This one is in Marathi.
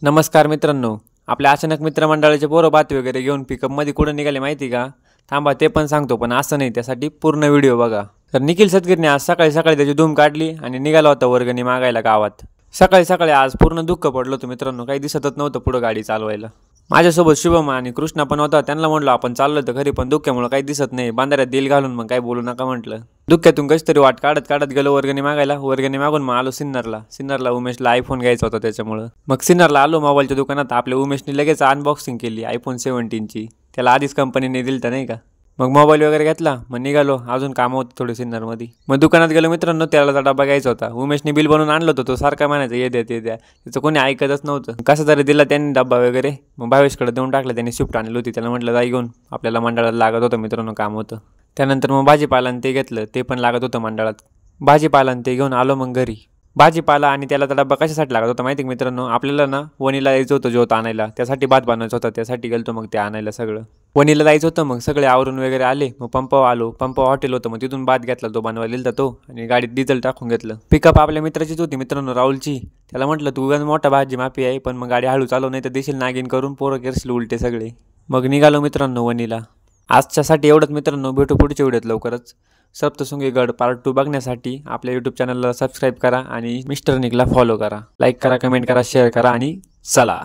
नमस्कार मित्रांनो, आपल्या अचानक मित्रमंडळाचे पोरं बात वगैरे घेऊन पिकअपमध्ये कुठं निघाले माहिती का? थांबा ते पण सांगतो, पण असं नाही, त्यासाठी पूर्ण व्हिडिओ बघा. तर निखिल सदगीरने आज सकाळी सकाळी त्याची धूम काढली आणि निघाला होता वर्गणी मागायला गावात. सकाळी सकाळी आज पूर्ण दुःख पडलं होतं मित्रांनो, काही दिसतच नव्हतं पुढं गाडी चालवायला. माझ्यासोबत शुभम आणि कृष्णा पण होता. त्यांना म्हणलो आपण चाललो तर खरी, पण दुःखामुळे काही दिसत नाही. बांधाऱ्यात दिल घालून मग काही बोलू नका म्हटलं. दुःखातून कशी तरी वाट काढत काढत गेलो वर्गणी मागायला. वर्गणी मागून मग आलो सिन्नरला उमेशला आयफोन घ्यायचा होता त्याच्यामुळं. मग सिन्नरला आलो मोबाईलच्या दुकानात. आपल्या उमेशने लगेच अनबॉक्सिंग केली आयफोन 17ची. त्याला आधीच कंपनीने दिलं तर नाही का. मग मोबाईल वगैरे घेतला, मग निघालो. अजून कामं होती थोडी सिन्नरमध्ये. मग दुकानात गेलो मित्रांनो, त्याला डबा घ्यायचा होता. उमेशने बिल बनवून आणलं होतं. तो सारखा म्हणायचा ये द्या ते द्या. त्याचं कोणी ऐकतच नव्हतं. कसं तरी दिला त्यांनी डब्बा वगैरे. मग भावेशकडे देऊन टाकलं. त्यांनी स्विफ्ट आणली होती. त्याला म्हटलं जाई घेऊन, आपल्याला मंडळात लागत होतं मित्रांनो, काम होतं. त्यानंतर मग भाजीपाला ते घेतलं, ते पण लागत होतं मंडळात. भाजीपाला ते घेऊन आलो मग घरी. भाजीपाला आणि त्याला तर डब्बा कशासाठी लागत होता माहिती मित्रांनो? आपल्याला ना वणीला जायचं होतं ज्योत आणायला. त्यासाठी भात बनवायचं होतं. त्यासाठी गेलतो मग ते आणायला सगळं. वणीला जायचं होतं. मग सगळे आवरून वगैरे आले. मग पंपावर आलो. पंपावर हॉटेल होतं. मग तिथून भात घेतला, तो बनवायला दिला तो, आणि गाडीत डिझेल टाकून घेतलं. पिकअप आपल्या मित्राचीच होती मित्रांनो, राहुलची. त्याला म्हटलं तू गण मोठा भाजी माफी आहे, पण मग गाडी हळू चालव, नाही तर देशील नागिन करून, पोरं करशील उलटे सगळे. मग निघालो मित्रांनो वणीला. आजच्यासाठी एवढंच मित्रांनो. भेटू पुढच्या व्हिडिओत लवकरच. सप्तशृंगी पार्ट 2 बघण्यासाठी आपल्या यूट्यूब चॅनलला सबस्क्राईब करा आणि मिस्टर निकला फॉलो करा. लाईक करा, कमेंट करा, शेअर करा आणि चला.